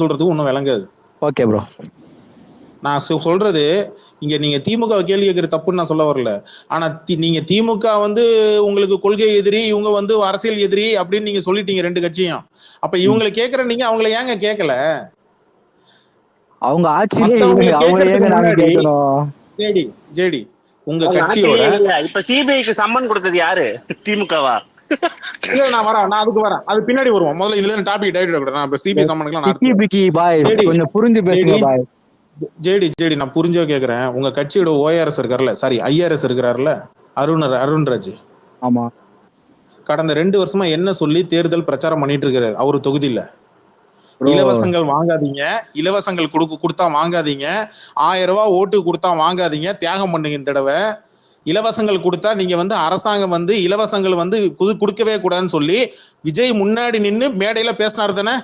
சொல்றதுக்கு ஒன்றும் விளங்காது. Okay bro. நான் சொல்றது இங்க நீங்க திமுக கேள்வி கேட்கிற தப்புன்னு நான் சொல்ல வரல. ஆனா நீங்க திமுக வந்து உங்களுக்கு கொள்கை எதிரி, இவங்க வந்து அரசியல் எதிரி அப்படின்னு நீங்க சொல்லிட்டீங்க ரெண்டு கட்சியும். அப்ப இவங்களை கேட்கற நீங்க அவங்களை ஏங்க கேட்கல? அவங்க ஆட்சியிலே அவங்க ஏங்க நாங்க கேட்கணும்? ஜேடி உங்க கட்சியோட இப்ப சிபிஐக்கு சம்மன் கொடுத்தது யாரு? திமுகவா? நான் வரேன், நான் அதுக்கு வரேன், அது பின்னாடி வருவோம். முதல்ல இதுல டாபிக் டைவர்ட் ஆகக்கூடாது. நான் சிபிஐ சம்மனுக்குலாம் கொஞ்சம் புரிஞ்சு பேசுங்க பாய். ஜேடி நான் புரிஞ்சோ கேக்குறேன். உங்க கட்சியோட ஓஆர்எஸ் இருக்காருல்ல, சாரி ஐஆர்எஸ் இருக்காருல்ல, அருண்ராஜ். ஆமா. கடந்த 2 வருஷமா என்ன சொல்லி தேர்தல் பிரச்சாரம் பண்ணிட்டு இருக்காரு அவரு தொகுதியில? இலவசங்கள் வாங்காதீங்க, இலவசங்கள் கொடுத்தா வாங்காதீங்க, 1000 ரூபாய் ஓட்டு கொடுத்தா வாங்காதீங்க, தியாகம் பண்ணுங்க இந்த தடவை. இலவசங்கள் கொடுத்தா நீங்க வந்து அரசாங்கம் வந்து இலவசங்கள் வந்து கொடுக்கவே கூடாதுன்னு சொல்லி விஜய் முன்னாடி நின்று மேடையில பேசினாரு தானே?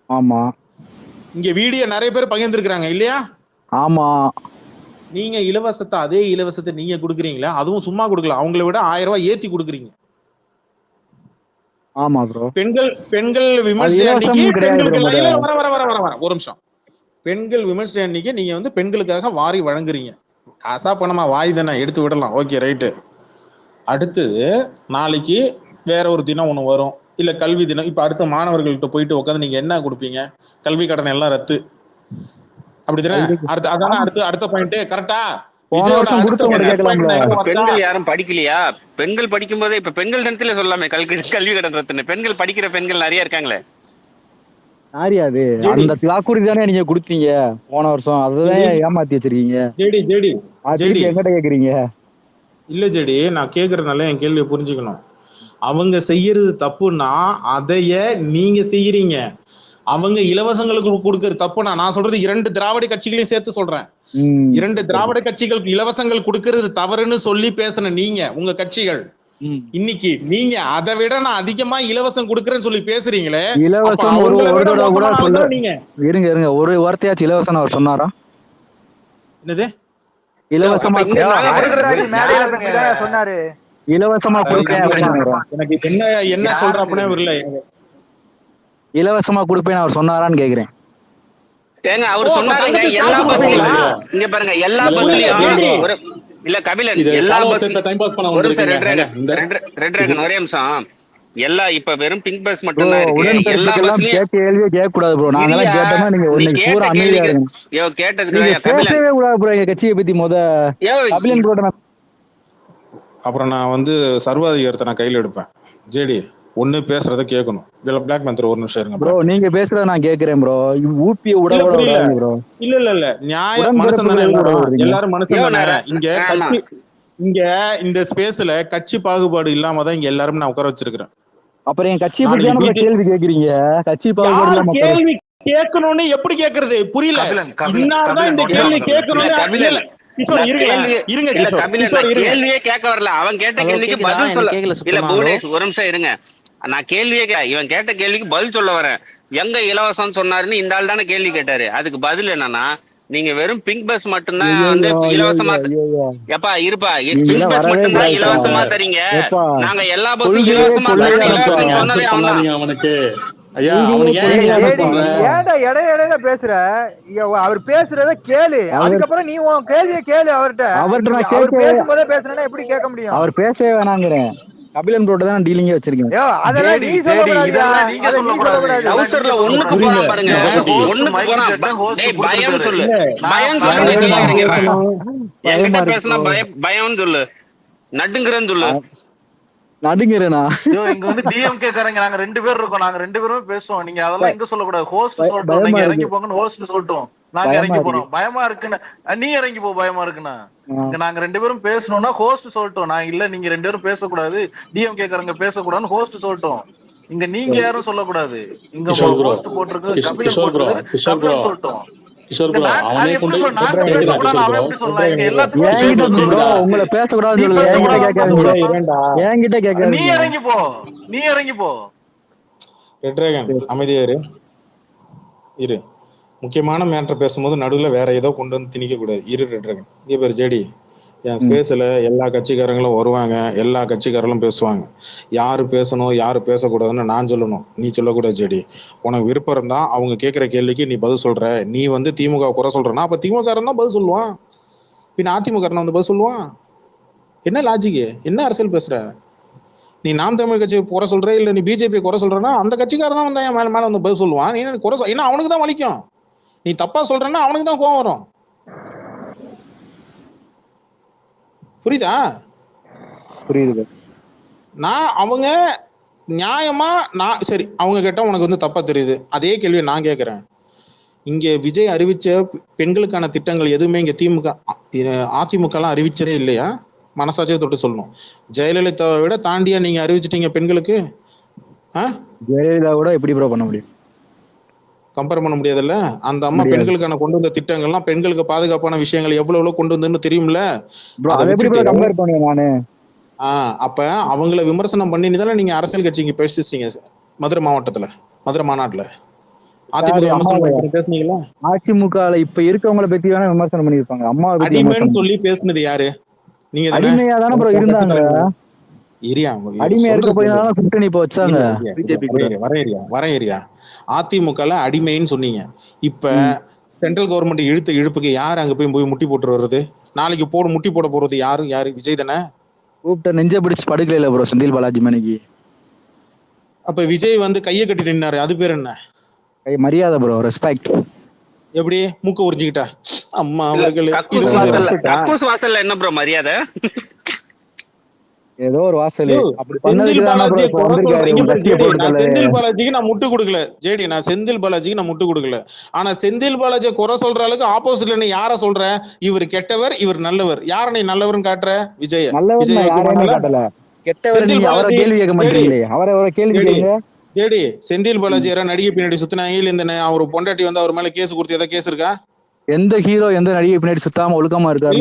ஆமா. இங்க வீடியோ நிறைய பேர் பகிர்ந்துருக்காங்க இல்லையா? ஆமா. நீங்க இலவசத்தை, அதே இலவசத்தை நீங்க கொடுக்குறீங்களா? அதுவும் சும்மா கொடுக்கல, அவங்களை விட 1000 ரூபாய் ஏத்தி கொடுக்குறீங்க. ஆமா ப்ரோ. பெண்கள் விமர்சன அன்னைக்கு ஒரு நிமிஷம், பெண்கள் விமர்சன அன்னைக்கு நீங்க வந்து பெண்களுக்காக வாரி வழங்குறீங்க. காசா பணமா வாய் தானே, எடுத்து விடலாம், ஓகே ரைட்டு. அடுத்தது நாளைக்கு வேற ஒரு தினம் ஒண்ணு வரும், இல்ல கல்வி தினம். இப்ப அடுத்த மாணவர்கள்ட்ட போயிட்டு உட்காந்து நீங்க என்ன கொடுப்பீங்க? கல்வி கடன் எல்லாம் ரத்து அப்படிதானே? அடுத்த பாயிண்ட் கரெக்டா? பெண்கள் யாரும் படிக்கலையா? பெண்கள் படிக்கும் போதே இப்ப பெண்கள் தினத்துல சொல்லாமே கல்வி கடன் ரத்துன்னு. பெண்கள் படிக்கிற பெண்கள் நிறைய இருக்காங்களே. யாரியாது? அந்த வாக்குறுதி தானே நீங்க கொடுத்தீங்க போன வருஷம், அதுதான் ஏமாத்தி வச்சிருக்கீங்க. என்கிட்ட கேக்குறீங்க? இல்ல ஜெடி, நான் கேக்குறதுனால என் கேள்வியை புரிஞ்சுக்கணும். அவங்க செய்யறது தப்புன்னா அதைய நீங்க செய்யறீங்க. அவங்க இலவசங்களுக்கு கொடுக்கறது தப்புனா, நான் சொல்றது 2 திராவிட கட்சிகளையும் சேர்த்து சொல்றேன். 2 திராவிட கட்சிகளுக்கு இலவசங்கள் கொடுக்கறது தவறுன்னு சொல்லி பேசின நீங்க, உங்க கட்சிகள், இன்னைக்கு நீங்க அதை விட நான் அதிகமா இலவசம் கொடுக்கறேன்னு சொல்லி பேசுறீங்களே. இலவசம் இருங்க ஒரு வார்த்தையாச்சும் இலவசம் அவர் சொன்னாரா? என்னது இலவசமா சொன்னாரு? இலவசமா எனக்கு என்ன சொல்றப்பனே இல்லை. இலவசமா கொடுப்பேன் அவர் சொன்னாரான்னு கேக்குறேன். ஏங்க அவர் சொன்னாருங்க எல்லா பஸ்லயும். இங்க பாருங்க எல்லா பஸ்லயும் இல்ல கபிலன், எல்லா பஸ்லயும் ஒரே நிமிஷம். எல்லா இப்ப வெறும் பிங்க் பஸ் மட்டும் தான் இருக்கு. எல்லா பஸ்லயும் கேள்வியே கேட்க கூடாது ப்ரோ. நாங்க எல்லாம் கேட்டோம்னா நீங்க ஒண்ணு பூரா அமைதியா இருங்க. யோ கேட்டதுக்கு பேசவே கூடாது ப்ரோ எங்க கட்சியை பத்தி. கபிலன் ப்ரோ அப்புறம் நான் வந்து சர்வாதிகாரத்தை நான் கையில எடுப்பேன். ஜேடி ஒண்ணு பேசுறத கேட்கணும். இதுல பிளாக் மந்த்ர ஒரு நிமிஷம் இருங்க ப்ரோ. நீங்க பேசுறத நான் கேக்குறேன் ப்ரோ. ஊபியை விட ப்ரோ. இல்ல நியாய மனுஷன் தானே எல்லாரும் மனுஷன் தானே. இங்க இந்த ஸ்பேஸ்ல கட்சி பாகுபாடு இல்லாம தான் இங்க எல்லாரும் நான் உட்கார வச்சிருக்கிறேன். அப்புறம் என் கட்சியை பத்தி கேள்வி கேக்குறீங்க? கட்சி பாகுபாடு கேள்வி கேட்கணும்னு எப்படி கேக்குறது புரியல. இதனாலதான் இந்த கேள்வி கேட்கணும். கேள்வியே கேட்க வரல. அவன் கேட்ட கேள்விக்கு பதில் சொல்ல இல்ல. புவனேஷ் ஒரு நிமிஷம் இருங்க. நான் கேள்வியே இவன் கேட்ட கேள்விக்கு பதில் சொல்ல வரேன். எங்க இலவசம் சொன்னாருன்னு இந்த ஆள் தானே கேள்வி கேட்டாரு. அதுக்கு பதில் என்னன்னா, நீங்க வெறும் பிங்க் பஸ் மட்டும்தான் வந்து இலவசமா எப்பா இருப்பா பிங்க் பஸ் மட்டும்தான் இலவசமா தரீங்க. நாங்க எல்லா பஸ்ஸும் இலவசமா தரணும் சொன்னதே அவனுக்கு. இடையில பேசுற அவர் பேசுறத கேளு. அதுக்கப்புறம் நீ உன் கேள்விய கேளு அவர்கிட்ட. அவர் பேசும்போதே பேசுறேன்னா எப்படி கேட்க முடியும்? அவர் பேசவே வேணாங்கிறேன். கபிலன் ப்ரோட்ட தான் டீலிங்கே வச்சிருக்கீங்க. அதெல்லாம் நீ சொல்லக்கூடாது. அவசரத்துல ஒண்ணுக்கு போறா பாருங்க. ஒண்ணுக்கு போறா. டேய் பயம் சொல்லு. பயம் என்கிட்ட பேசினா பயம்னு சொல்லு. நடுங்குறேன்னு சொல்லு. நடுங்குறேனா? இங்க வந்து டிஎம்கே காரங்க நாங்க 2 பேர் இருக்கோம். நாங்க 2 பேருமே பேசுவோம். நீங்க அதெல்லாம் எங்க சொல்லக்கூடாது. ஹோஸ்ட் சொல்லட்டும். நீங்க இறங்கி போங்கன்னு ஹோஸ்ட் சொல்லட்டும். நாங்க இறங்கி போறோம். பயமா இருக்குன்னு நீ இறங்கி போ. பயமா இருக்குன்னா நாங்க 2 பேரும் பேசணும்னா ஹோஸ்ட் சொல்லட்டும். நான் இல்ல நீங்க 2 பேரும் பேசக்கூடாது, டிஎம்கே காரங்க பேசக்கூடாதுன்னு ஹோஸ்ட் சொல்லட்டும். இங்க நீங்க யாரும் சொல்லக்கூடாது. இங்க ஹோஸ்ட் போட்டிருக்கு கபிலன் போட்டிருக்கு. கபிலன் சொல்லட்டும். உங்களை பேசக்கூடாது. நீ இறங்கி போ. நீ இறங்கி போ. அமைதியா இரு. முக்கியமான மேட்டர் பேசும்போது நடுவில் வேற ஏதோ கொண்டு வந்து திணிக்க கூடாது. இரு ரெட் டிராகன். இங்கே பேர் ஜேடி என் ஸ்பேஸ்ல எல்லா கட்சிக்காரங்களும் வருவாங்க, எல்லா கட்சிக்காரங்களும் பேசுவாங்க. யாரு பேசணும் யாரு பேசக்கூடாதுன்னு நான் சொல்லணும், நீ சொல்லக்கூடாது ஜெடி. உனக்கு விருப்பம் இருந்தா அவங்க கேட்கிற கேள்விக்கு நீ பதில் சொல்ற. நீ வந்து திமுக குறை சொல்றனா அப்ப திமுக தான் பதில் சொல்லுவான், பின் அதிமுக வந்து பதில் சொல்லுவான். என்ன லாஜிக்கு? என்ன அரசியல் பேசுற நீ? நாம் தமிழ் கட்சி குறை சொல்ற இல்ல நீ பிஜேபி குறை சொல்றனா அந்த கட்சிக்காரன் தான் வந்து என் மேல வந்து பதில் சொல்லுவான். நீ குறை ஏன்னா அவனுக்கு தான் வலிக்கும். நீ தப்பா சொல்றன்னா அவனுக்கு தான் கோவம் வரும். புரியுதா? புரியுது. நான் அவங்க நியாயமா நான் சரி அவங்க கேட்டா உனக்கு வந்து தப்பா தெரியுது. அதே கேள்வியை நான் கேட்கிறேன். இங்க விஜய் அறிவிச்ச பெண்களுக்கான திட்டங்கள் எதுவுமே இங்க திமுக அதிமுக எல்லாம் அறிவிச்சதே இல்லையா? மனசாட்சியை தொட்டு சொல்லணும். ஜெயலலிதாவை விட தாண்டியா நீங்க அறிவிச்சிட்டீங்க பெண்களுக்கு? ஜெயலலிதா கூட எப்படி ப்ரோ பண்ண முடியும்? கம்பேர் பண்ண முடியாதுல்ல. அந்த அம்மா பெண்களுக்கான கொண்டு வந்த திட்டங்கள்லாம் பெண்களுக்கு பாதுகாப்பான விஷயங்கள் எவ்வளவு கொண்டு வந்துன்னு தெரியும்ல. அப்ப அவங்கள விமர்சனம் பண்ணி தானே நீங்க அரசியல் கட்சி இங்க பேசிட்டீங்க மதுரை மாவட்டத்துல, மதுரை மாநாட்டுல. அதிமுக இப்ப இருக்கவங்களை பத்தி வேணா விமர்சனம் பண்ணிருப்பாங்க. அம்மா அடிமைன்னு சொல்லி பேசுனது யாரு? நீங்க அடிமையா தானே ப்ரோ இருந்தாங்க. அடிமையா இருக்க போய் தான் கூட்டணி இப்ப வச்சாங்க பிஜேபி. வர அதிமுக அடிமைன்னு சொன்னீங்க. இப்ப சென்ட்ரல் கவர்மெண்ட் இழுத்த இழுப்புக்கு யாரு அங்க போய் முட்டி போட்டு வர்றது? நாளைக்கு முட்டி போட போறது யாரு? விஜய் தானே. கூப்பிட்ட நெஞ்ச பிடிச்சு படுக்கல ப்ரோ செந்தில் பாலாஜி மணிக்கு. அப்ப விஜய் வந்து கையை கட்டி நின்னாரு, அது பேர் என்ன? மரியாதை ப்ரோ, ரெஸ்பெக்ட். எப்படி மூக்க உரிஞ்சுக்கிட்டா அம்மா அவர்களே? கக்கூஸ் வாசல்ல என்ன ப்ரோ மரியாதை? ஏதோ ஒரு வாசல். செந்தில் பாலாஜிக்கு நான் முட்டு கொடுக்கல ஜேடி, நான் செந்தில் பாலாஜிக்கு நான் முட்டு கொடுக்கல. ஆனா செந்தில் பாலாஜியை குறை சொல்ற அளவுக்கு ஆப்போசிட்ல நீ யார சொல்ற? இவர் கெட்டவர், இவர் நல்லவர். யார நீ நல்லவர்னு காட்டுற? விஜய். ஜேடி செந்தில் பாலாஜி யாரா நடிகை பின்னாடி சுத்தினாங்க இல்ல இந்த அவர் பொண்டாட்டி வந்து அவர் மேல கேஸ் கொடுத்து ஏதாவது கேஸ் இருக்கா? எந்த ஹீரோ எந்த நடிகை பின்னாடி சுத்தாம ஒழுக்கமா இருக்காரு?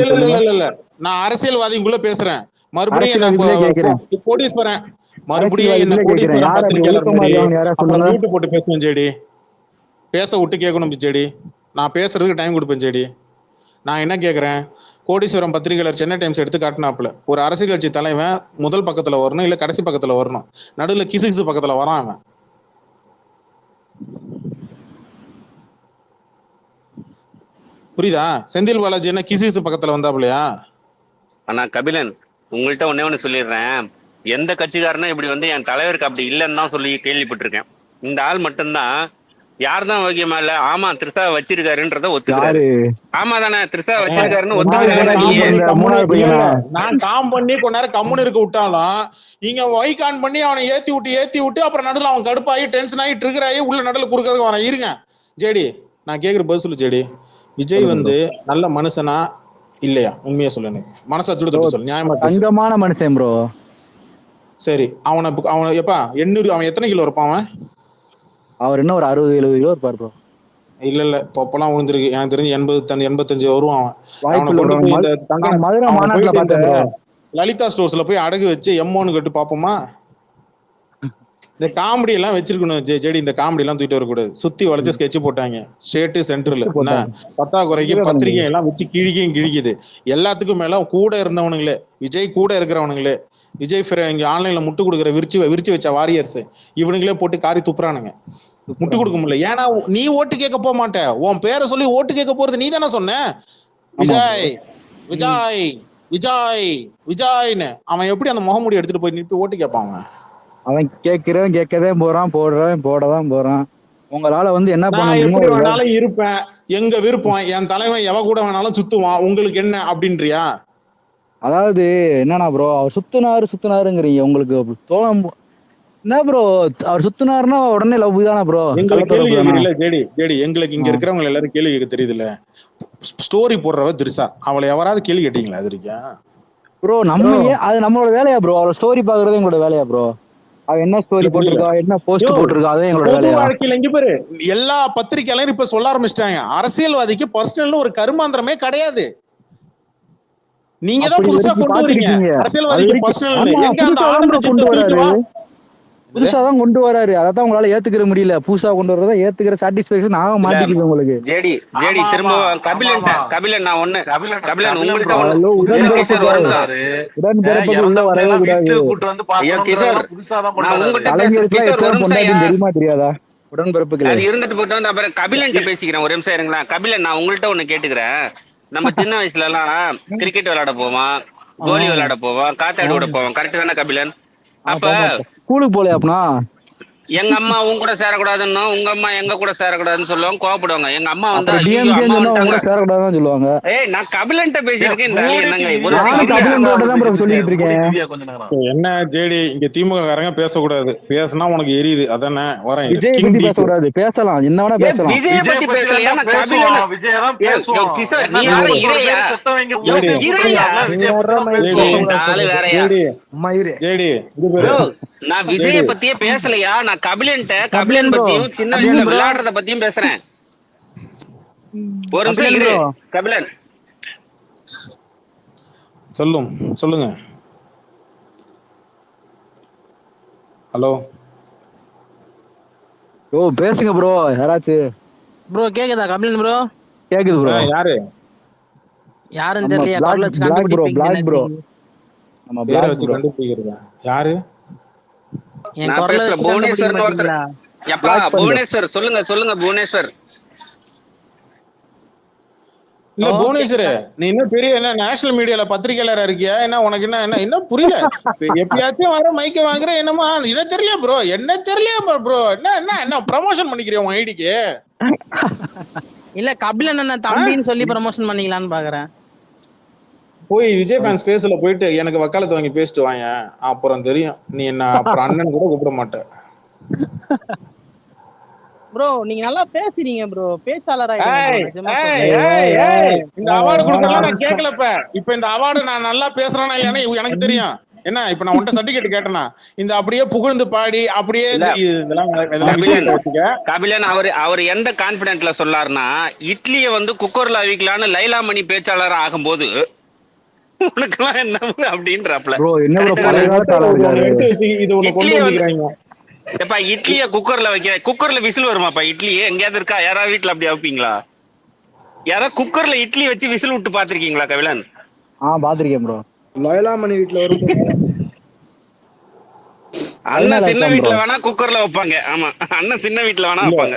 இல்ல நான் அரசியல்வாதிக்குள்ள பேசுறேன். மறுபடியும் கோடீஸ்வரன் போட்டு பேசுவேன் ஜேடி. பேச விட்டு கேட்கணும் ஜேடி. நான் பேசுறதுக்கு டைம் கொடுப்பேன் ஜேடி. நான் என்ன கேட்கறேன்? கோடீஸ்வரம் பத்திரிகையாளர் சென்னை டைம்ஸ் எடுத்து காட்டினாப்புல ஒரு அரசியல் கட்சி தலைவன் முதல் பக்கத்துல வரணும் இல்ல கடைசி பக்கத்துல வரணும், நடுவில் கிசு பக்கத்துல வரான் அவன். புரியுதா? செந்தில் பாலாஜி என்ன கிசு பக்கத்துல வந்தாப்புலையா? ஆனா கபிலன் உங்கள்கிட்ட ஒன்னே சொல்லிடுறேன். எந்த கட்சிக்காரனும் இப்படி வந்து என் தலைவருக்கு அப்படி இல்லைன்னு தான் சொல்லி கேள்விப்பட்டிருக்கேன். இந்த ஆள் மட்டும்தான் யார் தான் ஓகேமா இல்ல ஆமா த்ரிஷா வச்சிருக்காருன்றத ஒத்துக்கிறாரு. ஆமா தானே த்ரிஷா வச்சிருக்காருன்னு ஒத்துக்கிறாரு. நான் காம் பண்ணி கொஞ்ச நேரம் கம்முன்னு இருக்க விட்டாலும் நீங்க வைகான் பண்ணி அவனை ஏத்தி விட்டு அப்புறம் நடுவில் அவன் கடுப்பாகி டென்ஷன் ஆகி ட்ரிகர் ஆகி உள்ள நடுவில் குறுக்கிறதுக்கு வரேன். இருங்க ஜேடி, நான் கேட்குற பதில் சொல்லு ஜேடி. விஜய் வந்து நல்ல மனுஷனா இல்லையா? உண்மையா சொல்லு, எனக்கு மனசாட்சியோட சொல்லு. நியாயமா தங்கமான மனுஷன் ப்ரோ. சரி, அவனை எப்பா 800 அவன் எத்தனை கிலோ இருப்பான்? அவர் என்ன ஒரு 60-70 கிலோ இருப்பார் ப்ரோ. இல்ல தொப்பெல்லாம் விழுந்திருக்கு எனக்கு தெரிஞ்சு 80-85 வருவான் அவன். மதுரை மாநாட்டுல பார்த்தேன். லலிதா ஸ்டோர்ஸ்ல போய் அடகு வச்சு எம்மோன்னு கட்டு பாப்போமா? இந்த காமெடி எல்லாம் வச்சிருக்கணும் ஜேடி. இந்த காமெடி எல்லாம் தூக்கிட்டு வரக்கூடாது. சுத்தி வளைச்சு ஸ்கெட்ச் போட்டாங்க ஸ்டேட் சென்டர்ல. பத்தாக்குறைக்கு பத்திரிகை எல்லாம் வச்சு கிழிக்குது. எல்லாத்துக்கும் மேல கூட இருந்தவனுங்களே, விஜய் கூட இருக்கிறவனுங்களே, விஜய் இங்க ஆன்லைன்ல முட்டு கொடுக்குற விரிச்சு வச்ச வாரியர்ஸ் இவனுங்களே போட்டு காரி துப்புறானுங்க. முட்டு கொடுக்க முடியல. ஏன்னா நீ ஓட்டு கேட்க போக மாட்ட. உன் பேரை சொல்லி ஓட்டு கேட்க போறது நீ தானே சொன்ன. விஜய் விஜய் விஜய் விஜய்னு அவன் எப்படி அந்த முகமூடி எடுத்துட்டு போய் நிப்பி ஓட்டு கேட்பான்? அவன் கேட்கிறவன் கேட்கவே போறான், போடுறவன் போடதான் போறான். உங்களால வந்து என்ன பண்ண இருப்பேன் எங்க விருப்பம், என் தலைவன் எவ கூட வேணாலும் சுத்துவான், உங்களுக்கு என்ன அப்படின்றியா? அதாவது என்னன்னா ப்ரோ, அவர் சுத்துனாருங்கிறீங்க. உங்களுக்கு தோணம் என்ன ப்ரோ? அவர் சுத்துனாருன்னா உடனே லவ் தானே ப்ரோ? ஜேடி எங்களுக்கு இங்க இருக்கிறவங்க எல்லாரும் கேள்வி கேட்க தெரியுது இல்ல. ஸ்டோரி போடுறவ திரிஷா, அவளை எவராது கேள்வி கேட்டீங்களா? அது இருக்கா ப்ரோ? நம்ம அது நம்மளோட வேலையா ப்ரோ? அவளோட ஸ்டோரி பாக்குறது எங்களோட வேலையா ப்ரோ? அவ என்ன ஸ்டோரி போட்டிருக்கா, என்ன போஸ்ட் போட்டிருக்கா, அதே எங்களோட வேலையா? வாழ்க்கையில இங்க பாரு, எல்லா பத்திரிகையாளரும் இப்ப சொல்ல ஆரம்பிச்சிட்டாங்க அரசியல்வாதிக்கு பர்சனல்னு ஒரு கருமாந்திரமே கிடையாது. நீங்க தான் புதுசா கொண்டு வரீங்க அரசியல்வாதிக்கு பர்சனல். எங்க அந்த ஆனந்த கொண்டு வராரு புதுசாதான் கொண்டு வராரு, அதான் உங்களால ஏத்துக்கிற முடியல. புதுசா கொண்டு வரதான் ஏத்துக்கிற சாட்டிஸ்பேக்ஷன் நான் மாத்திக்கிது உங்களுக்கு. ஜேடி திரும்ப கபிலன் நான் ஒண்ணு கபிலன் உங்கள்கிட்ட உள்ள வரவே கூடாது. தெரியுமா தெரியாதா உடன்பிறப்புகள் அது இருந்துட்டு போட்டு வந்து அப்புறம் கபிலன் பேசிக்கிறேன். ஒரு நிமிஷம் இருங்களா கபிலன், நான் உங்கள்கிட்ட ஒண்ணு கேட்டுக்கிறேன். நம்ம சின்ன வயசுல எல்லாம் கிரிக்கெட் விளையாட போவோம், கோலி விளையாட போவோம், காத்தாடி விட போவோம். கரெக்ட் தானே கபிலன்? அப்ப ஸ்கூலுக்கு போல அப்பனா எங்க அம்மா உங்க கூட சேரக்கூடாதுன்னு, உங்க அம்மா எங்க கூட சேரக்கூடாதுன்னு சொல்லுவாங்க, கோவப்படுவாங்க. எங்க அம்மா வந்து சேரக்கூடாதுன்னு சொல்லுவாங்க. ஏய் நான் கபிலன்ட்ட பேசியிருக்கேன். என்ன ஜேடி இங்க திமுக காரங்க பேசக்கூடாது, பேசினா உனக்கு எரியுது அதானே வரேன். விஜய் பத்தி பேசக்கூடாது, பேசலாம் என்ன வேணா பேசலாம். விஜய் பத்தி பேசலையா? நான் விஜய பத்தியே பேசலையா? நான் கபிலன் பத்தியும் சின்ன வயசுல விளையாடுறத பத்தியும் பேசுறேன். ஒரு நிமிஷம் கபிலன் சொல்லுங்க. ஹலோ ப்ரோ பேசுங்க ப்ரோ. யாராச்சும் ப்ரோ கேக்குதா? கபிலன் ப்ரோ கேக்குது ப்ரோ. யாருன்னு தெரியல. பிளாக் ப்ரோ நம்ம பேரை வச்சு கண்டுபிடிக்கிறதா யாரு? புவனேஸ்வர் சொல்லுங்க புவனேஸ்வர். இல்ல புவனேஸ்வர், நீ இன்னும் பெரிய என்ன நேஷனல் மீடியால பத்திரிகையாளரா இருக்கியா? என்ன உனக்கு என்ன புரியல? எப்பயாச்சும் வர மைக்க வாங்குற என்னமா என்ன தெரியல ப்ரோ, என்ன தெரியல ப்ரோ, என்ன ப்ரமோஷன் பண்ணிக்கிறியா உன் ஐடிக்கு? இல்ல கபிலன் என்ன தம்பின்னு சொல்லி ப்ரமோஷன் பண்ணிக்கலான்னு பாக்குறேன். போய் விஜய் ஃபேன்ஸ் பேஸ்ல போயிட்டு எனக்கு வக்காலத்து வாங்கி பேசிட்டு வாங்க, அப்புறம் தெரியும் நீ என்ன அப்புறம் அண்ணன் கூட கூப்பிட மாட்டேன். ப்ரோ நீங்க நல்லா பேசுறீங்க ப்ரோ, பேச்சாளரா. இந்த அவார்டு கொடுக்கலாம் நான் கேட்கலப்ப. இப்ப இந்த அவார்டு நான் நல்லா பேசுறேன்னா இல்லையா எனக்கு தெரியும். என்ன இப்ப நான் உன்ட்ட சர்டிபிகேட் கேட்டேனா இந்த அப்படியே புகழ்ந்து பாடி அப்படியே கபிலன் அவர் எந்த கான்பிடென்ட்ல சொல்லாருன்னா, இட்லியை வந்து குக்கர்ல அவிக்கலான்னு லைலாமணி பேச்சாளர் ஆகும்போது உனக்கெல்லாம் என்ன அப்படின்றப்பல இட்லிய குக்கர்ல வைக்க, குக்கர்ல விசில் வருமாப்பா? இட்லி எங்கேயாவது இருக்கா? யாராவது வீட்டுல அப்படி வைப்பீங்களா? யாராவது குக்கர்ல இட்லி வச்சு விசில் விட்டு பாத்திருக்கீங்களா கபிலன்? பாத்திருக்கேன் ப்ரோ. லைலாமணி வீட்டுல வரும். அண்ணன் சின்ன வீட்டுல வேணா குக்கர்ல வைப்பாங்க. ஆமா அண்ணன் சின்ன வீட்டுல வேணா வைப்பாங்க.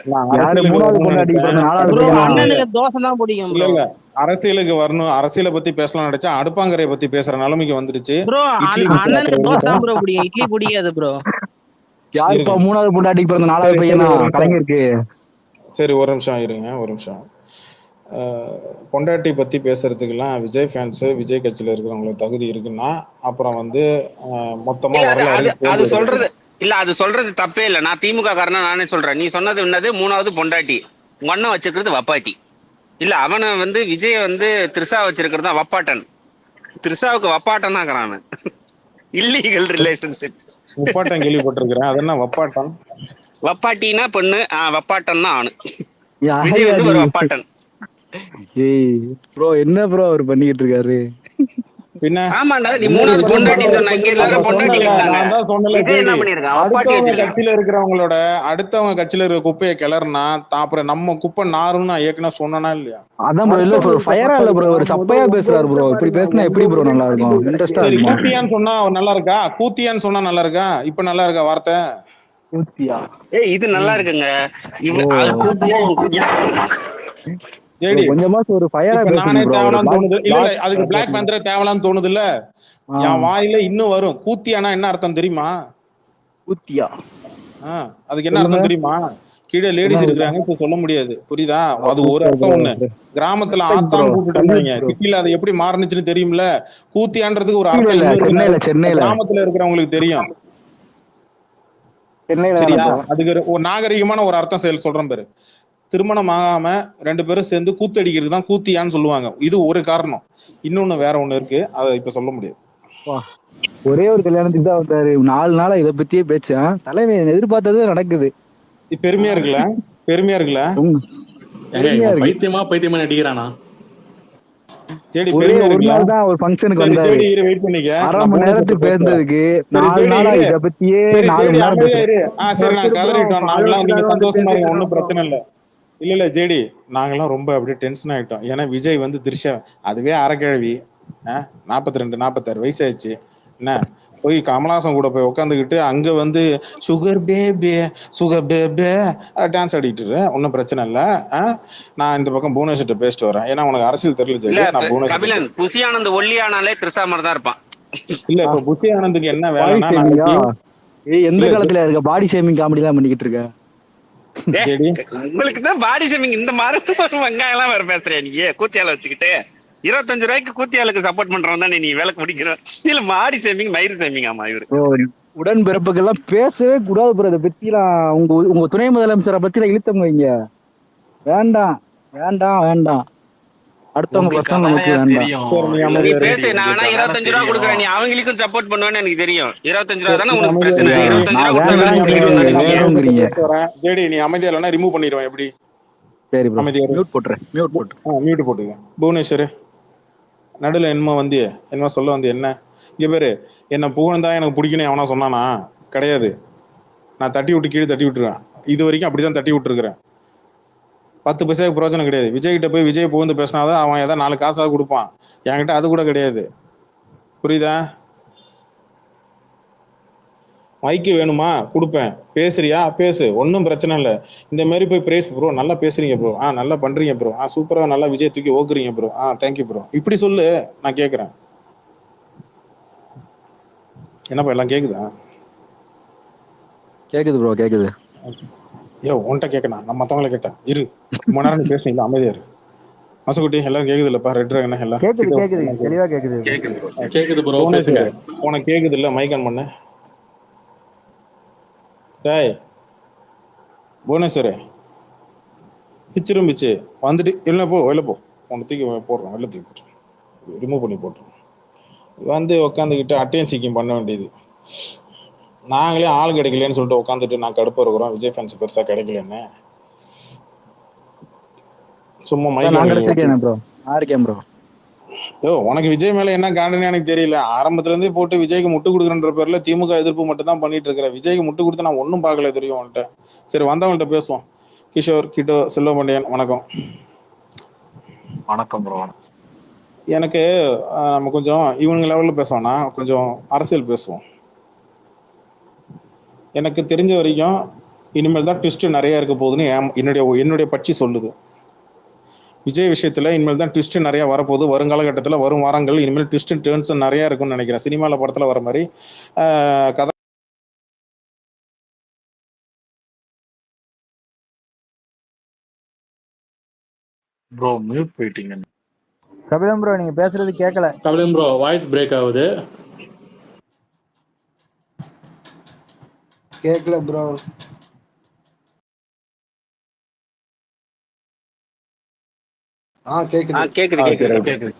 தோசை தான் பிடிக்கும். அரசியலுக்கு வரணும், அரசியலை பத்தி பேசலாம் நினைச்சா அடுப்பாங்கரையை பத்தி பேசுற நிலைமைக்கு வந்துருச்சு. அண்ணனுக்கு தோசை தான் ப்ரோ பிடிக்கும், இட்லி பிடிக்காது ப்ரோ. யாருப்பா மூணாவது பொண்டாட்டிக்கு பிறந்த நாலாவது பையனா கலைஞருக்கு? சரி ஒரு நிமிஷம் இருங்க, ஒரு நிமிஷம். பொண்டாட்டி பத்தி பேசுறதுக்கெல்லாம் விஜய் ஃபேன்ஸ் விஜய் கட்சியில இருக்கிறவங்களுக்கு தகுதி இருக்குன்னா அப்புறம் வந்து மொத்தமா அது சொல்றது இல்ல, அது சொல்றது தப்பே இல்ல. நான் திமுக காரனா நானே சொல்றேன். நீ சொன்னது என்னது? மூணாவது பொண்டாட்டி, உங்க அண்ணன் வச்சிருக்கிறது வப்பாட்டி. இல்ல அவனை வந்து விஜய் வந்து திரிஷா வச்சிருக்கிறது தான் வப்பாட்டன். திரிஷாவுக்கு வப்பாட்டன் ஆகிறான். Illegal relationship. வப்பாட்டன் கேள்விப்பட்டிருக்கிறேன். அது என்ன வப்பாட்டன்? வப்பாட்டினா பொண்ணு, வப்பாட்டன்னா ஆணு. விஜய் வந்து ஒரு வப்பாட்டன். ப்ரோ என்ன ப்ரோ அவர் பண்ணிக்கிட்டு இருக்காரு? பின்ன ஆமாண்டா, நீ மூணாவது பொண்டாட்டி சொன்ன, இங்க எல்லாரும் பொண்டாட்டி கேட்டாங்க. அடுத்தவங்க கட்சியில இருக்கிறவங்களோட அடுத்தவங்க கட்சியில இருக்கிற குப்பையை கிளறுனா அப்புறம் நம்ம குப்பை நாருன்னு ஏற்கனவே சொன்னா இல்லையா? அதான் ப்ரோ. இல்ல ப்ரோ ஃபயரா இல்ல ப்ரோ, ஒரு சப்பையா பேசுறாரு ப்ரோ. இப்படி பேசினா எப்படி ப்ரோ நல்லா இருக்கும்? இன்ட்ரெஸ்டா இருக்கும். கூத்தியான்னு சொன்னா நல்லா இருக்கா? கூத்தியான்னு சொன்னா நல்லா இருக்கா? இப்ப நல்லா இருக்கா வார்த்தை? கூத்தியா? இது நல்லா இருக்குங்க. கொஞ்சமா ஒரு ஃபயரா நானே தேவலான்னு தோணுது. இல்ல இல்ல அதுக்கு பிளாக் பேந்தர் தேவலான்னு தோணுது இல்ல. என் வாயில இன்னும் வரும். கூத்தியானா என்ன அர்த்தம் தெரியுமா? கூத்தியா அதுக்கு என்ன அர்த்தம் தெரியுமா? கீழே லேடிஸ் இருக்கிறாங்க, இப்ப சொல்ல முடியாது, புரியுதா? அது ஒரு அர்த்தம். ஒண்ணு கிராமத்துல ஆத்தான்னு கூப்பிட்டு இருந்தாங்க, சிட்டில அது எப்படி மாறுனுச்சுன்னு தெரியும்ல. கூத்தியான்றதுக்கு ஒரு அர்த்தம் கிராமத்துல இருக்கிறவங்களுக்கு தெரியும். சரியா? அதுக்கு ஒரு நாகரிகமான ஒரு அர்த்தம் சொல்றேன் பாரு. திருமணம் ஆகாம ரெண்டு பேரும் சேர்ந்து கூத்தடிக்கிறது தான் கூத்தியான்னு சொல்லுவாங்க. இது ஒரு காரணம். இன்னொன்னு வேற ஒண்ணு இருக்கு, அதை இப்ப சொல்ல முடியாது. ஒரே ஒரு கல்யாணத்துக்கு தான் வந்தாரு, 4 நாளா இதை பத்தியே பேச்சா. தலைமை எதிர்பார்த்தது நடக்குது. பெருமையா இருக்குல்ல? பெருமையா இருக்குல்ல? பைத்தியமா நடிக்கிறானா? ஒரே ஒரு நாள் தான் ஒரு ஃபங்க்ஷனுக்கு வந்தாரு. அரை மணி நேரத்துக்கு பேர்ந்ததுக்கு 4 நாளா இதை பத்தியே 4 மணி நேரம் ஒன்னும் பிரச்சனை இல்ல. இல்ல ஜேடி, நாங்கெல்லாம் ரொம்ப அப்படியே டென்ஷன் ஆயிட்டோம். ஏன்னா விஜய் வந்து திருஷா அதுவே அரைக்கிழவி, 42 46 வயசு ஆயிடுச்சு. என்ன போய் கமலாசன் கூட போய் உட்காந்துக்கிட்டு அங்க வந்து சுகர் பேபே டான்ஸ் ஆடிட்டு ஒன்னும் பிரச்சனை இல்ல. நான் இந்த பக்கம் புவனேஸ்வர்ட்ட பேசிட்டு வரேன். ஏன்னா உனக்கு அரசியல் தெரியல ஜெயலி. நான் புவனேஸ்வர் புசி ஆனந்த் ஒல்லியானாலே திரிசாமர் தான் இருப்பான். இல்ல இப்ப புசி ஆனந்துக்கு என்ன வேலைன்னா, எந்த காலத்துல இருக்க பாடி ஷேமிங் காமெடி எல்லாம் பண்ணிக்கிட்டு இருக்க? உங்களுக்கு தான் பாடி ஷேமிங் இந்த மாதிரி வெங்காயம் எல்லாம் வேற பேசுறேன். நீங்க கூத்தியால வச்சுக்கிட்டு 25 ரூபாய்க்கு கூத்தியாளுக்கு சப்போர்ட் பண்றவன் தான் நீ வேலைக்கு முடிக்கிறோம். இல்ல மாடி சேமிங் மயிறு சேமிங். ஆமா இவரு உடன்பிறப்புக்கெல்லாம் பேசவே கூடாது ப்ரோ. இதை பத்திலாம் உங்க துணை முதலமைச்சரை பத்திலாம் இழுத்தவங்க வைங்க. வேண்டாம் வேண்டாம் வேண்டாம், அடுத்தவங்க பசங்க நமக்கு வேண்டாம். நீ பேசு, நான் 25 ரூபா கொடுக்குறேன், நீ அவங்களுக்கும் சப்போர்ட் பண்ணுவேன்னு எனக்கு தெரியும். 25 ரூபா தானே உனக்கு பிரச்சனை. 25 ரூபா ஜேடி நீ அமைதியா இல்லைன்னா ரிமூவ் பண்ணிடுவேன். எப்படி? சரி ப்ரோ, அமைதியா மியூட் போட்டுறேன். மியூட் போட்டுக்க. புவனேஸ்வர் நடுவில் என்னமோ சொல்ல வந்து என்ன இங்க பேரு என்ன புகழ்ந்தா எனக்கு பிடிக்கணும் எவனா சொன்னானா? கிடையாது. நான் தட்டி விட்டு கீழே தட்டி விட்டுருவேன். இது வரைக்கும் அப்படிதான் தட்டி விட்டுருக்கிறேன். 10 பைசாவுக்கு பிரயோஜனம் கிடையாது. விஜய் கிட்ட போய் விஜய் புகழ்ந்து பேசினாதான் அவன் ஏதாவது 4 காசாக கொடுப்பான். என்கிட்ட அது கூட கிடையாது. புரியுதா? மைக்கு வேணுமா கொடுப்பேன், பேசுறியா பேசு, ஒன்றும் பிரச்சனை இல்லை. இந்த மாதிரி போய் பிரேஸ் ப்ரோ, நல்லா பேசுறீங்க ப்ரோ, நல்லா பண்றீங்க ப்ரோ, சூப்பரா நல்லா விஜய் தூக்கி ஓக்குறீங்க ப்ரோ, தேங்க்யூ ப்ரோ, இப்படி சொல்லு. நான் கேட்குறேன். என்னப்பா எல்லாம் கேக்குதா? கேக்குது ப்ரோ, கேக்குது. உன்கிட்ட கேட்கணும், நான் மற்றவங்களை கேட்டேன். இரு ரொம்ப நேரம் பேசுறீங்களா? அமைதியா இரு. மசக்குட்டி எல்லாரும் கேக்குது இல்லப்பா? ரெட் ட்ராகன் எல்லாம் தெளிவா கேக்குது ப்ரோ. உனக்கு கேக்குது இல்ல? மைக் ஆன் பண்ணு. டேய் புவனேஸ்வரே, பிச்சிரும் பிச்சு வந்துட்டு இல்லை போ உன்னை தூக்கி போடுறோம், வெளில தூக்கி போட்டுறோம், ரிமூவ் பண்ணி போட்டுருவோம். வந்து உட்காந்துக்கிட்டு அட்டையன் சீக்கிங் பண்ண வேண்டியது. நாங்களே ஆள் கிடைக்கலன்னு சொல்லிட்டு உட்காந்துட்டு நான் கடுப்பு இருக்கிறோம். விஜய் ஃபேன்ஸ் பெருசா கிடைக்கலன்னு சும்மா மைக். உனக்கு விஜய் மேல என்ன காண்டனே எனக்கு தெரியல. ஆரம்பத்துல இருந்தே போட்டு விஜய்க்கு முட்டு கொடுக்குறன்ற பேர்ல திமுக எதிர்ப்பு மட்டும் தான் பண்ணிட்டு இருக்கிறேன். விஜய்க்கு முட்டு கொடுத்து நான் ஒன்னும் பார்க்கல தெரியும் அவன்கிட்ட. சரி வந்தவன்கிட்ட பேசுவோம். கிஷோர் கிட்டோ செல்வபாண்டியன் வணக்கம். வணக்கம் ப்ரோ. எனக்கு நம்ம கொஞ்சம் இவனுங்க லெவல்ல பேசுவோம்னா கொஞ்சம் அரசியல் பேசுவோம். எனக்கு தெரிஞ்ச வரைக்கும் இனிமேல் தான் ட்விஸ்ட் நிறைய இருக்க போகுதுன்னு என்னுடைய பட்சி சொல்லுது. விஜய் விஷயத்துல இனிமேல் தான் ட்விஸ்ட் நிறைய வரப்போகுது. வருங்காலகட்டத்தில் வரும் வாரங்கள் இனிமேல் ட்விஸ்ட் டேர்ன்ஸ் நிறைய இருக்கும்னு நினைக்கிறேன். சினிமால படத்துல வர மாதிரி கதை. ப்ரோ மியூட் போயிட்டீங்க. கபிலம் ப்ரோ நீங்க பேசுறது கேட்கல. கபிலம் ப்ரோ வாய்ஸ் பிரேக் ஆகுது. கேட்கல ப்ரோ. கேக்குது.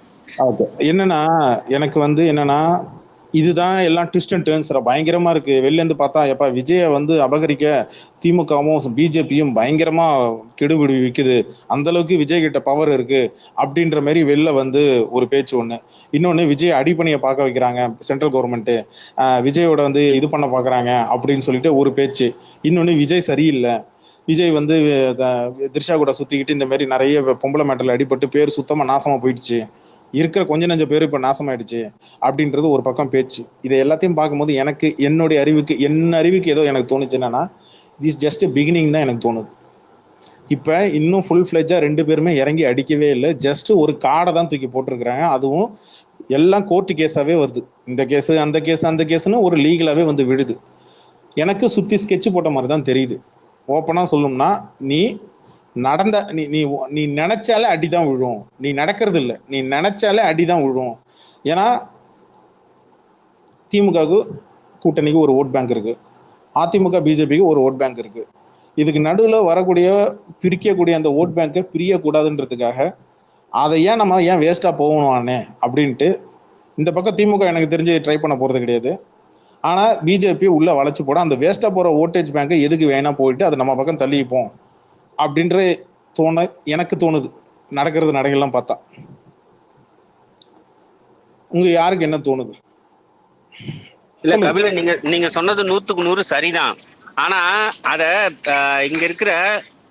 என்னன்னா எனக்கு வந்து என்னன்னா இதுதான் எல்லாம் ட்விஸ்ட் அண்ட் டர்ன்ஸ் பயங்கரமா இருக்கு. வெளில இருந்து பார்த்தா எப்ப விஜய வந்து அபகரிக்க திமுகவும் பிஜேபியும் பயங்கரமா கெடுபிடி விற்குது, அந்த அளவுக்கு விஜய் கிட்ட பவர் இருக்கு அப்படின்ற மாதிரி வெளில வந்து ஒரு பேச்சு ஒண்ணு. இன்னொன்னு விஜய் அடிப்பணியை பார்க்க வைக்கிறாங்க சென்ட்ரல் கவர்மெண்ட், விஜயோட வந்து இது பண்ண பாக்குறாங்க அப்படின்னு சொல்லிட்டு ஒரு பேச்சு. இன்னொன்னு விஜய் சரியில்லை, விஜய் வந்து திரிஷா கூட சுத்திக்கிட்டு இந்த மாதிரி நிறைய பொம்பளை மேட்டர்ல அடிபட்டு பேர் சுத்தமா நாசமா போயிடுச்சு, இருக்கிற கொஞ்ச நஞ்ச பேர் இப்ப நாசமாயிடுச்சு அப்படின்றது ஒரு பக்கம் பேச்சு. இதை எல்லாத்தையும் பார்க்கும்போது எனக்கு என்னுடைய அறிவுக்கு ஏதோ எனக்கு தோணுச்சு என்னன்னா திஸ் ஜஸ்ட் பிகினிங் தான் எனக்கு தோணுது. இப்ப இன்னும் ஃபுல் ஃபிளெஜா 2 பேருமே இறங்கி அடிக்கவே இல்லை. ஜஸ்ட் ஒரு காடை தான் தூக்கி போட்டிருக்கிறாங்க. அதுவும் எல்லாம் கோர்ட்டு கேஸாவே வருது. இந்த கேஸ் அந்த கேஸ்ன்னு ஒரு லீகலாவே வந்து விடுது. எனக்கு சுத்தி ஸ்கெட்ச் போட்ட மாதிரி தான் தெரியுது. ஓப்பனா சொல்லணும்னா நீ நினைச்சாலே அடிதான் விழும். நீ நடக்கிறது இல்லை, நீ நினைச்சாலே அடிதான் விழும். ஏன்னா திமுகவுக்கு கூட்டணிக்கு ஒரு ஓட் பேங்க் இருக்கு, அதிமுக பிஜேபிக்கு ஒரு ஓட் பேங்க் இருக்கு. இதுக்கு நடுவில் வரக்கூடிய பிரிக்கக்கூடிய அந்த ஓட் பேங்கை பிரியக்கூடாதுன்றதுக்காக அதை நம்ம ஏன் வேஸ்டா போகணும்னே அப்படின்ட்டு இந்த பக்கம் திமுக எனக்கு தெரிஞ்சு ட்ரை பண்ண போறது கிடையாது. ஆனா பிஜேபி உள்ள வளைச்சு போட அந்த வேஸ்டா போற ஓட்டேஜ் பேங்கை எதுக்கு வேணா போயிட்டு அதை நம்ம பக்கம் தள்ளிப்போம் அப்படின்ற எனக்கு தோணுது. நடக்கிறது நடைகள்லாம் பார்த்தா உங்க யாருக்கு என்ன தோணுது? இல்ல கபில, நீங்க சொன்னது 100% சரிதான். ஆனா அத இங்க இருக்கிற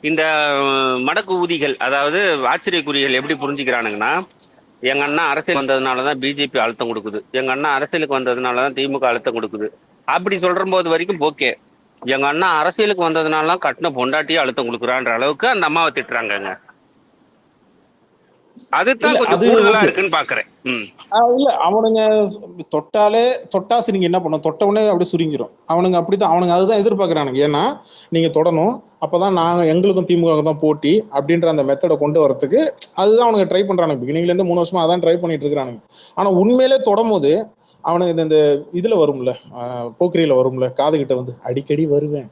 இந்த மடக்கு ஊதிகள், அதாவது ஆச்சரியக்குறிகள் எப்படி புரிஞ்சுக்கிறானுங்கன்னா, எங்க அண்ணா அரசியல் வந்ததுனாலதான் பிஜேபி அழுத்தம் கொடுக்குது, எங்க அண்ணா அரசியலுக்கு வந்ததுனாலதான் திமுக அழுத்தம் கொடுக்குது அப்படி சொல்ற போது வரைக்கும் ஓகே. எங்க அண்ணா அரசியலுக்கு வந்ததுனால கட்டின பொண்டாட்டியே அழுத்தம் கொடுக்குறான்ற அளவுக்கு அந்த அம்மாவை திட்டுறாங்க. அதுதான் கொஞ்சம் கூடுதலா இருக்குன்னு பாக்குறேன். இல்ல அவனுங்க தொட்டாசு நீங்க என்ன பண்ணும், தொட்ட உடனே அப்படி சுருங்கிரும். அவனுங்க அப்படித்தான், அவனுங்க அதுதான் எதிர்பார்க்கறானுங்க. ஏன்னா நீங்க தொடணும், அப்பதான் நாங்க எங்களுக்கும் திமுக தான் போட்டி அப்படின்ற அந்த மெத்தடை கொண்டு வரதுக்கு அதுதான் அவனுங்க ட்ரை பண்றானுங்க. பிகினிங்ல இருந்து 3 வருஷமா அதான் ட்ரை பண்ணிட்டு இருக்கிறானுங்க. ஆனா உண்மையிலே தொடும் போது அவனுக்கு இந்த இதுல வரும்ல, போக்கிரியில வரும்ல, காது கிட்ட வந்து அடிக்கடி வருவேன்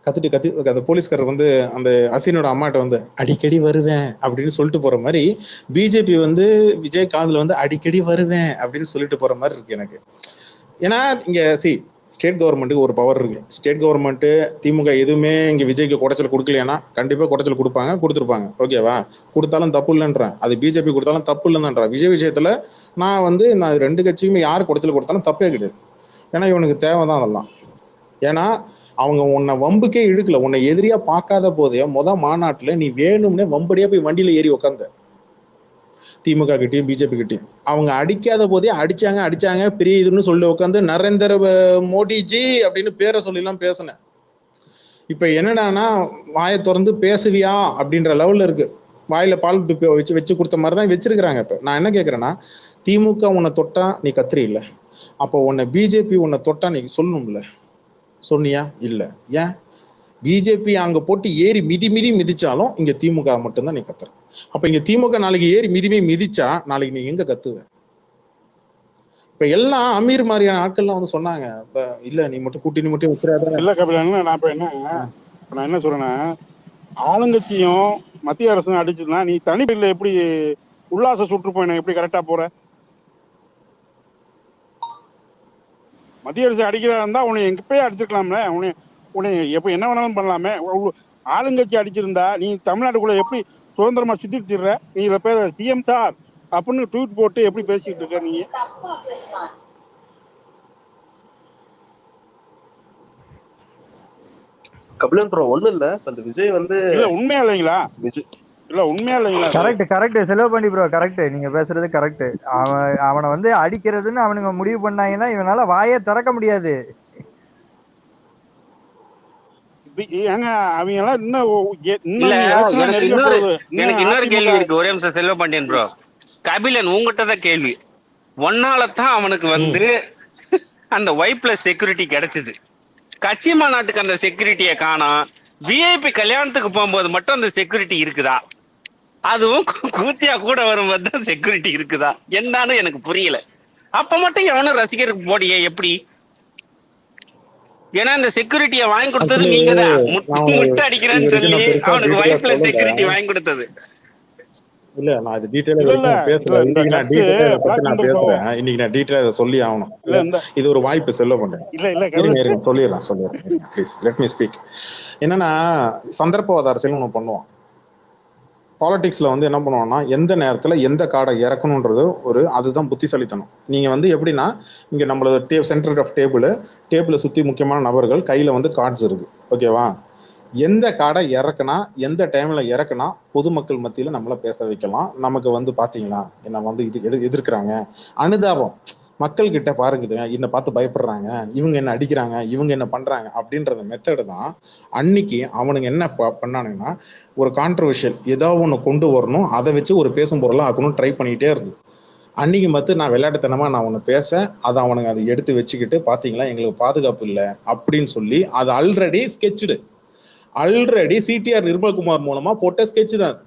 கத்தி அந்த போலீஸ்காரர் வந்து அந்த அசீனோட அம்மாட்ட வந்து அடிக்கடி வருவேன் அப்படின்னு சொல்லிட்டு போற மாதிரி பிஜேபி வந்து விஜய் காதுல வந்து அடிக்கடி வருவேன் அப்படின்னு சொல்லிட்டு போற மாதிரி இருக்கு எனக்கு. ஏன்னா இங்க ஸ்டேட் கவர்மெண்ட்டுக்கு ஒரு பவர் இருக்கு. ஸ்டேட் கவர்மெண்ட் திமுக எதுவுமே இங்க விஜய்க்கு குடைச்சல் கொடுக்கலைன்னா கண்டிப்பா குடைச்சல் கொடுப்பாங்க, கொடுத்துருப்பாங்க. ஓகேவா? கொடுத்தாலும் தப்பு இல்லைன்றேன், அது பிஜேபி கொடுத்தாலும் தப்பு இல்லைன்றேன். விஜய் விஷயத்துல நான் 2 கட்சியுமே யார் குடைச்சல் கொடுத்தாலும் தப்பே கிடையாது. ஏன்னா இவனுக்கு தேவைதான் அதெல்லாம். ஏன்னா அவங்க உன்னை வம்புக்கே இழுக்கல, உன்னை எதிரியா பார்க்காத போதே மாநாட்டுல நீ வேணும்னே வம்படியா போய் வண்டியில ஏறி உட்காந்த. திமுக கிட்டையும் பிஜேபி கிட்டையும் அவங்க அடிக்காத போதே அடிச்சாங்க பெரிய இதுன்னு சொல்லி உட்காந்து நரேந்திர மோடிஜி அப்படின்னு பேரை சொல்லி எல்லாம் பேசினேன். இப்ப என்னடானா வாயை திறந்து பேசுவியா அப்படின்ற லெவல்ல இருக்கு. வாயில பால் வச்சு கொடுத்த மாதிரிதான் வச்சிருக்கிறாங்க. இப்ப நான் என்ன கேட்கறேன்னா, திமுக உன்னை தொட்டா நீ கத்திரி இல்ல, அப்போ உன்னை பிஜேபி உன்னை தொட்டா நீ சொல்லணும்ல, சொன்னியா? இல்ல. ஏன்? பிஜேபி அங்க போட்டு ஏறி மிதிச்சாலும் இங்க திமுக மட்டும்தான் நீ கத்துற. அப்ப இங்க திமுக நாளைக்கு ஏறி மிதிச்சா நாளைக்கு நீ எங்க கத்துவ? இப்ப எல்லாம் அமீர் மாதிரியான ஆட்கள்லாம் வந்து சொன்னாங்க, இல்ல நீ மட்டும் கூட்டணி மட்டும் விட்டுறாத. இல்ல கபிலன், நான் என்ன சொல்றேன்னா, ஆளுங்கட்சியும் மத்திய அரசும் அடிச்சுன்னா நீ தனிப்படையில எப்படி உல்லாச சுற்றுப்பயணம் எப்படி கரெக்டா போற? மத்திய அரசு அடிக்கிறதா இருந்தா உன்னை எங்கப்பயே அடிச்சிருக்கலாம்ல, உன்னை எப்ப என்ன வேணாலும் பண்ணலாமே. ஆளுங்கட்சி அடிச்சிருந்தா நீ தமிழ்நாட்டுக்குள்ள எப்படி சுதந்திரமா சுத்திட்டு திர்ற? நீ இத பேர் சிஎம் சார் அப்படின்னு ட்வீட் போட்டு எப்படி பேசிக்கிட்டு இருக்க நீ? கபிலன் ப்ரோ ஒண்ணும் இல்ல, அந்த விஜய் வந்து இல்ல உண்மையா இல்லைங்களா? இல்ல உண்மையா இல்லைங்களா? கரெக்ட் செலவு பண்ணி ப்ரோ, கரெக்ட். நீங்க பேசுறது கரெக்ட். அவனை வந்து அடிக்கிறதுன்னு அவனுங்க முடிவு பண்ணாங்கன்னா இவனால வாயே திறக்க முடியாது. ஏங்க அவங்க எல்லாம் எனக்கு இன்னொரு கேள்வி இருக்கு. ஒரே நிமிஷம் செல்வ பாண்டியன் ப்ரோ, கபிலன் உங்ககிட்ட தான் கேள்வி. ஒன்னாலதான் அவனுக்கு வந்து அந்த Y+ செக்யூரிட்டி கிடைச்சது. கட்சி மாநாட்டுக்கு அந்த செக்யூரிட்டியை காணோம். விஐபி கல்யாணத்துக்கு போகும்போது மட்டும் அந்த செக்யூரிட்டி இருக்குதா? அதுவும் கூத்தியா கூட வரும்போது தான் செக்யூரிட்டி இருக்குதா என்னன்னு எனக்கு புரியல. அப்ப மட்டும் எவனும் ரசிகருக்கு போடியே எப்படி? ஏன்னா இந்த செக்யூரிட்டியை வாங்கி கொடுத்தது நீங்க தான். முட்டை அடிக்கிறேன்னு சொல்லி அவனுக்கு Y+ செக்யூரிட்டி வாங்கி கொடுத்தது. இல்ல நான் அது டீடைலா பேசுறேன். இன்னைக்கு நான் டீடைலா சொல்லி ஆகணும். இது ஒரு வாய்ப்பு செல்ல பண்றேன். சொல்லிடுறேன் ப்ளீஸ் லெட் மீ ஸ்பீக். என்னன்னா சந்தர்ப்பவாத அரசியல் ஒண்ணு பண்ணுவோம். பாலிடிக்ஸ்ல வந்து என்ன பண்ணுவோம்னா, எந்த நேரத்துல எந்த கார்டை இறக்கணும்ன்றது அதுதான் புத்திசாலித்தனம். நீங்க வந்து எப்படின்னா, இங்க நம்மளோட சென்டர் ஆஃப் டேபிளை சுத்தி முக்கியமான நபர்கள் கையில வந்து கார்ட்ஸ் இருக்கு. ஓகேவா? எந்த கார்டை இறக்குனா எந்த டைம்ல இறக்குனா பொதுமக்கள் மத்தியில நம்மள பேச வைக்கலாம். நமக்கு வந்து பாத்தீங்களா என்ன வந்து இது எதிர்க்கிறாங்க, அனுதாபம் மக்கள் கிட்ட பாருங்க, என்னை பார்த்து பயப்படுறாங்க, இவங்க என்ன அடிக்கிறாங்க, இவங்க என்ன பண்றாங்க அப்படின்றத மெத்தடு தான். அன்னைக்கு அவனுங்க என்ன பண்ணானுங்கன்னா, ஒரு கான்ட்ரவர்ஷியல் ஏதாவது ஒன்று கொண்டு வரணும், அதை வச்சு ஒரு பேசும் பொருளாக ஆக்கணும் ட்ரை பண்ணிக்கிட்டே இருந்து. அன்னைக்கு பார்த்து நான் விளையாட்டுத்தனமா நான் ஒன்று பேச அதை அவனுங்க அதை எடுத்து வச்சுக்கிட்டு பாத்தீங்களா எங்களுக்கு பாதுகாப்பு இல்லை அப்படின்னு சொல்லி அது ஆல்ரெடி சிடிஆர் நிர்மல்குமார் மூலமா போட்ட ஸ்கெட்ச் தான் அது.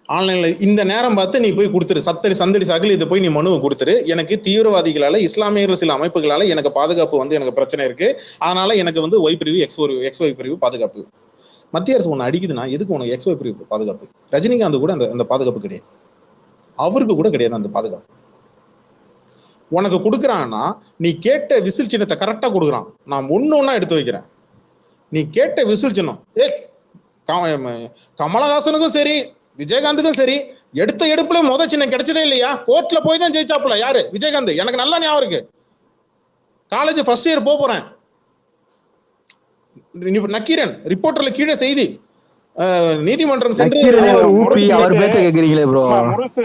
ஆன்லைன்ல இந்த நேரம் பார்த்து நீ போய் கொடுத்துரு, சந்தடி சாக்கில் இதை போய் நீ மனுவை கொடுத்துரு, எனக்கு தீவிரவாதிகளால இஸ்லாமியர்கள் சில அமைப்புகளால எனக்கு பாதுகாப்பு வந்து எனக்கு பிரச்சனை இருக்கு, அதனால எனக்கு வந்து Y பிரிவு XY பிரிவு பாதுகாப்பு. மத்திய அரசு ஒன்று அடிக்குதுன்னா எதுக்கு உனக்கு XY பிரிவு பாதுகாப்பு? ரஜினிகாந்த் கூட அந்த பாதுகாப்பு கிடையாது, அவருக்கு கூட கிடையாது அந்த பாதுகாப்பு. உனக்கு கொடுக்குறான்னா நீ கேட்ட விசில் சின்னத்தை கரெக்டா கொடுக்குறான். நான் ஒண்ணு எடுத்து வைக்கிறேன். நீ கேட்ட விசில் சின்னம் கமலஹாசனுக்கும் சரி விஜயகாந்துக்கும் சரி எடுத்த எடுப்புல சின்னம் கிடைச்சதே இல்லையா? கோர்ட்ல போய் தான் ஜெயிச்சாப்புல. யாரு? விஜயகாந்த். எனக்கு நல்லா ஞாபகம் இருக்கு. காலேஜ் ஃபர்ஸ்ட் இயர் போறேன், நக்கீரன் ரிப்போர்ட்டர்ல கீழே செய்தி, நீதிமன்றம் சென்று அவர் பேச்ச கேக்குறீங்களே ப்ரோ. முரசு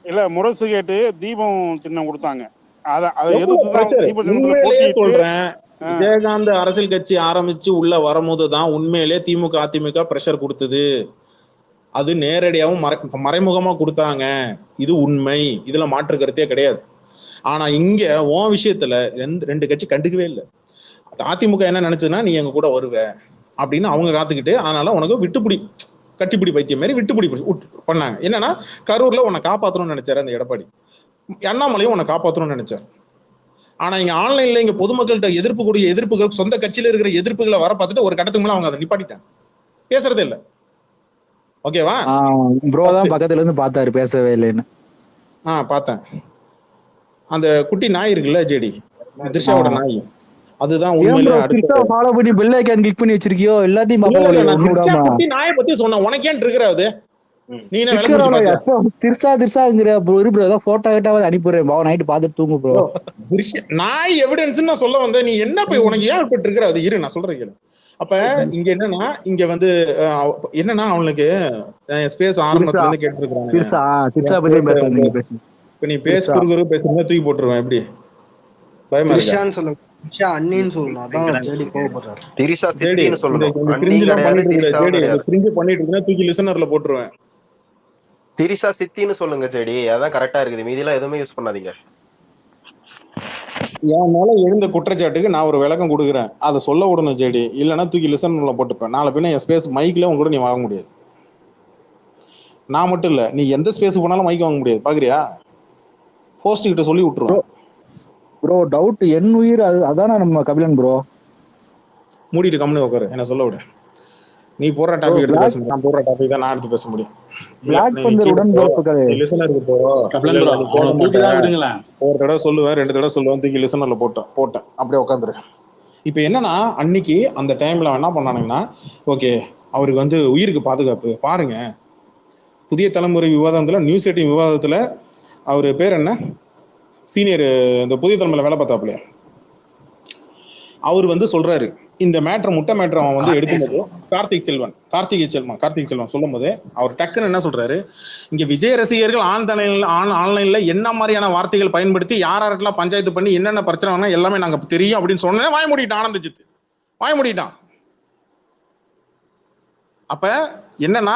இல்ல, முரசு கேட்டு தீபம் சின்னம் கொடுத்தாங்க. சொல்றேன், விஜயகாந்த் அரசியல் கட்சி ஆரம்பிச்சு உள்ள வரும்போது தான் உண்மையிலே திமுக அதிமுக பிரஷர் கொடுத்தது. அது நேரடியாகவும் மறைமுகமா கொடுத்தாங்க. இது உண்மை, இதுல மாற்று கருத்தே கிடையாது. ஆனா இங்க உன் விஷயத்துல ரெண்டு கட்சி கண்டுக்கவே இல்லை. அதிமுக என்ன நினைச்சதுன்னா நீ எங்க கூட வருவ அப்படின்னு அவங்க காத்துக்கிட்டு, அதனால உனக்கு விட்டுப்பிடி, கட்டிப்பிடி பைத்தியம் மாதிரி விட்டுப்பிடி பண்ணாங்க. என்னன்னா கரூர்ல உன்னை காப்பாற்றணும்னு நினைச்சாரு அந்த எடப்பாடி, அண்ணாமலையும் உன்னை காப்பாற்றணும்னு நினைச்சாரு. ஆனா இங்க ஆன்லைன்ல இங்க பொதுமக்கள்கிட்ட எதிர்ப்புகள் சொந்த கட்சியில இருக்கிற எதிர்ப்புகளை வர பார்த்துட்டு ஒரு கட்டத்துக்கு மேல அவங்க அதை நிப்பாட்டிட்டாங்க, பேசுறதே இல்லை. ஓகேவா? ப்ரோ தான் பக்கத்துல இருந்து பார்த்தாரு, பேசவே இல்லைன்னு. பார்த்தேன். அந்த குட்டி நாய் இருக்குல்ல ஜெடி, திரிஷாவோட நாய், அதுதான் உண்மையிலே அடுத்து ஃபாலோ பண்ணி பெல் ஐகான் கிளிக் பண்ணி வச்சிருக்கியோ எல்லாத்தையும் பாப்பா. குட்டி நாயை பத்தி சொன்ன உனக்கு ஏன் இருக்குற? அது நீ என்ன திருசாங்கிற ப்ரோ போட்டோ கிட்டாவது அனுப்பிடுறேன் பாவ, நைட்டு பாத்துட்டு தூங்கு ப்ரோ. நாய் எவிடன்ஸ் நான் சொல்ல வந்தேன், நீ என்ன போய் உனக்கு ஏன் இப்ப இருக்கிற? அது இரு நான் சொல்றேன் கேளு. அப்ப இங்க என்னன்னா, இங்க வந்து என்னன்னா அவனுக்கு ஸ்பேஸ் ஆரம்பத்துல இருந்து கேட்டு இருக்காங்க. இப்ப நீ பேச குறுகுறு பேசுறதா தூக்கி போட்டுருவேன், எப்படி பயமா இருக்கா? தூக்கி லிசனர்ல போட்டுருவேன். திரிஷா சித்தின்னு சொல்லுங்க ஜெடி, அதான் கரெக்டா இருக்குது. மீதியெல்லாம் எதுவுமே யூஸ் பண்ணாதீங்க. என் மேல எழுந்த குற்றச்சாட்டுக்கு நான் ஒரு விளக்கம் கொடுக்குறேன், அதை சொல்ல விடணும் ஜெடி, இல்லைன்னா தூக்கி லிசனர்ல போட்டுப்பேன். நாளை பின்ன என் ஸ்பேஸ் மைக்ல உங்க கூட நீ வாங்க முடியாது. நான் மட்டும் இல்ல, நீ எந்த ஸ்பேஸ் போனாலும் மைக் வாங்க முடியாது. பாக்குறியா? ஹோஸ்ட் கிட்ட சொல்லி விட்டுருவோம். ப்ரோ டவுட் என் உயிர் அதானே நம்ம கபிலன் ப்ரோ. மூடிட்டு கம்முனு உட்காரு, என்ன சொல்ல விட. நீ போடுற டாபிக் எடுத்து பேச முடியும், நான் போடுற டாபிக் தான் நான் எடுத்து பேச முடியும். ஒரு தடவை சொல்லுவேன், 2 தடவை சொல்லுவேன், தூக்கி லிசனர்ல போட்டேன் அப்படியே உட்காந்துரு. இப்ப என்னன்னா அன்னைக்கு அந்த டைம்ல என்ன பண்ணானுங்கன்னா, ஓகே அவருக்கு வந்து உயிருக்கு பாதுகாப்பு பாருங்க, புதிய தலைமுறை விவாதத்துல, நியூஸ் 18 விவாதத்துல அவரு பேர் என்ன, சீனியர் இந்த புதிய தலைமுறையில வேலை பார்த்தாப்புல, அவர் வந்து சொல்றாரு இந்த முட்டை மேட்ரு அவன் வந்து எடுக்கும்போது கார்த்திக் செல்வன் சொல்லும் போது அவர் டக்குன்னு என்ன சொல்றாரு, இங்க விஜய் ரசிகர்கள் ஆன்லைன்ல என்ன மாதிரியான வார்த்தைகள் பயன்படுத்தி யாரெல்லாம் பஞ்சாயத்து பண்ணி என்னென்ன பிரச்சனை எல்லாமே நாங்க தெரியும் அப்படின்னு சொன்னேன். வாய் மூடிட்டான், ஆனந்திச்சித்து வாய் மூடிட்டான். அப்ப என்னன்னா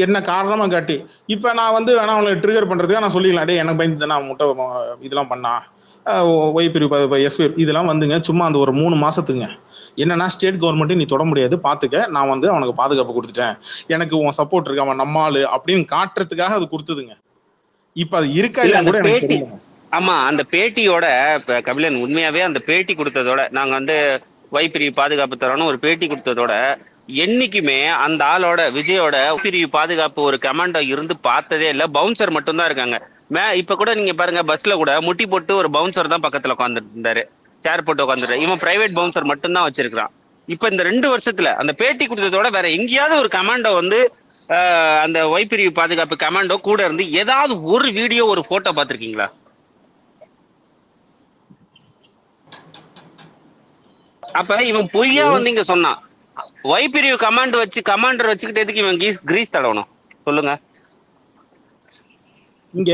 என்ன காரணமா காட்டி இப்ப நான் வந்து வேணா அவங்களை ட்ரிகர் பண்றதுக்காக நான் சொல்லிக்கலாம், டே எனக்கு பயந்து தானே முட்டை இதெல்லாம் பண்ணா எஸ்பி இதெல்லாம் வந்துங்க சும்மா அந்த ஒரு 3 மாசத்துங்க. என்னன்னா ஸ்டேட் கவர்மெண்ட் நீ தொட முடியாது பாத்துக்க, நான் வந்து அவனுக்கு பாதுகாப்பு கொடுத்துட்டேன், எனக்கு உன் சப்போர்ட் இருக்கு, அவன் நம்மாளு அப்படின்னு காட்டுறதுக்காக அது கொடுத்ததுங்க. இப்ப அது இருக்கா இல்ல கூட எனக்கு தெரியல. ஆமா, அந்த பேட்டியோட கபிலன் உண்மையாவே அந்த பேட்டி கொடுத்ததோட, நாங்க வந்து வைப்பிரிவு பாதுகாப்பு தரோன்னு ஒரு பேட்டி கொடுத்ததோட, என்னைக்குமே அந்த ஆளோட விஜயோட பிரிவு பாதுகாப்பு ஒரு கமாண்டோ இருந்து பார்த்ததே இல்லை. பவுன்சர் மட்டும்தான் இருக்காங்க. இப்ப கூட நீங்க பாருங்க, பஸ்ல கூட முட்டி போட்டு ஒரு பவுன்சர் தான் பக்கத்துல உட்காந்துட்டு இருந்தாரு, சேர் போட்டு உட்காந்துரு. இவன் பிரைவேட் பவுன்சர் மட்டும்தான் வச்சிருக்கான். இப்ப இந்த 2 வருஷத்துல அந்த பேட்டி கொடுத்ததோட வேற எங்கேயாவது ஒரு கமாண்டோ வந்து அந்த வைப்பிரிவு பாதுகாப்பு கமாண்டோ கூட இருந்து ஏதாவது ஒரு வீடியோ ஒரு போட்டோ பார்த்திருக்கீங்களா? அப்ப இவன் பொய்யா வந்து இங்க சொன்னான். வைப்பிரிவு கமாண்டர் வச்சுக்கிட்டு எதுக்கு இவன் கிரீஸ் தடவணும் சொல்லுங்க? இங்க